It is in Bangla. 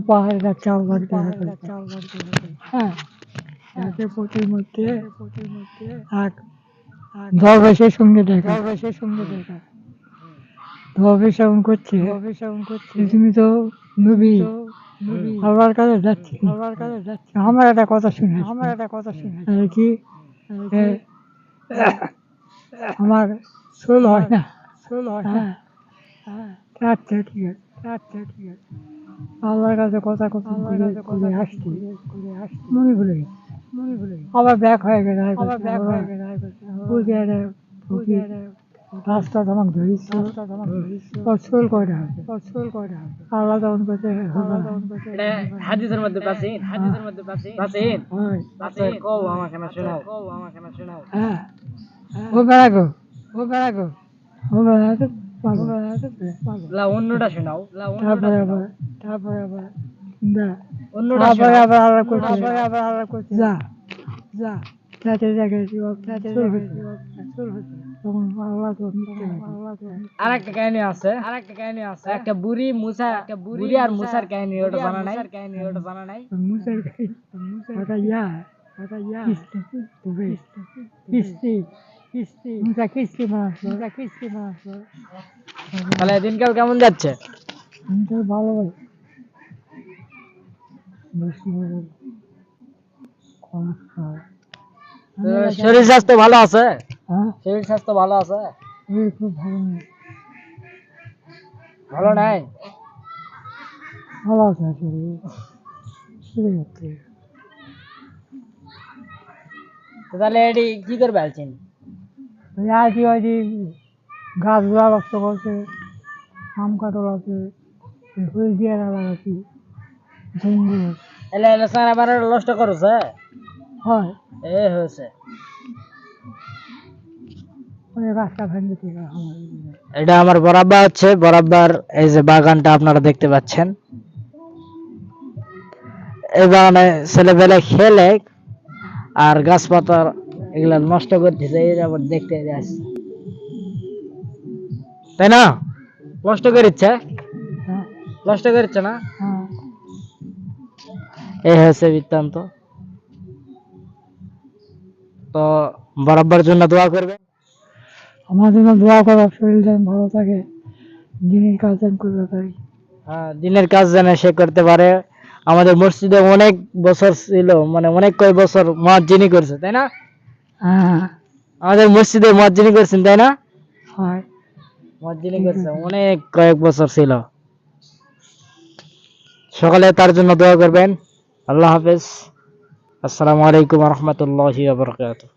পাহাড়ের চাল বাড়তে হ্যাঁ এতে প্রতিমধ্যে এক দরবেশের সঙ্গে দেখা দরবেশ এমন করছে যে তুমি তো নবী আল্লাহর কাছে যাচ্ছি আমার একটা কথা শুনে কি এ, আমার সোল হয় না হ্যাঁ আচ্ছা ঠিক আছে আল্লাহর কাছে কথা কথা ঘুরে আসছি মনে ভুলে গেছি আবার ব্যাক হয়ে গেছে বুঝে ফকির রাস্তা তখন ধরিস সোল কয়টা হবে আল্লাহ তখন করতে এটা হাদিসের মধ্যে প্রাচীন প্রাচীন কও আমাকে না শোনাও হ্যাঁ ও বেড়াগো ও বেড়াতে লা অন্যটা শোনাও তারপরে আবার না অন্যটা তারপরে শোনাও আবার আল্লাহ করছে যা যাতে দেখে তখন আল্লাহ তো আরেকটা কাহিনী আছে একটা বুড়ি আর মুসার কাহিনী ওটা জানা নাই মুসের ওটা কিস্তি মাছ তাহলে দিনকাল কেমন যাচ্ছে ভালো বেশি শরীর স্বাস্থ্য ভালো আছে হ্যাঁ খুব ভালো নেই ভালো নাই ভালো আছে শরীর তো তাহলে এটি কি করবে আলছেন আছি গাছগুলা নষ্ট করছে আম কাটল আছে হলদিয়া লাগাচ্ছি ঝিঙ্গু এলে সারা বারে নষ্ট করছে হয় এ হয়েছে রাস্তা ভেঙে থেকে এটা আমার বরাবর এই যে বাগানটা আপনারা দেখতে পাচ্ছেন এই বাগানে ছেলেপেলে খেলে আর গাছপাতা এগুলা নষ্ট করতেছে এই আবার দেখতে আসছে তাই না নষ্ট করিচ্ছে না এই হয়েছে বৃত্তান্ত তো বরাবর জন্য দোয়া করবে আমার জন্য দোয়া করা শরীর যেন ভালো থাকে দিনের কাজ যেন করতে পারি দিনের কাজ যেন সে করতে পারে আমাদের মসজিদে অনেক বছর ছিল মানে অনেক কয়েক বছর মুয়াজ্জিনি করছে তাই না আমাদের মসজিদে মুয়াজ্জিনি করছেন তাই না হয় মুয়াজ্জিনি করছে অনেক কয়েক বছর ছিল সকালে তার জন্য দোয়া করবেন আল্লাহ হাফেজ আসসালামু আলাইকুম ওয়া রাহমাতুল্লাহি ওয়া বারাকাতুহু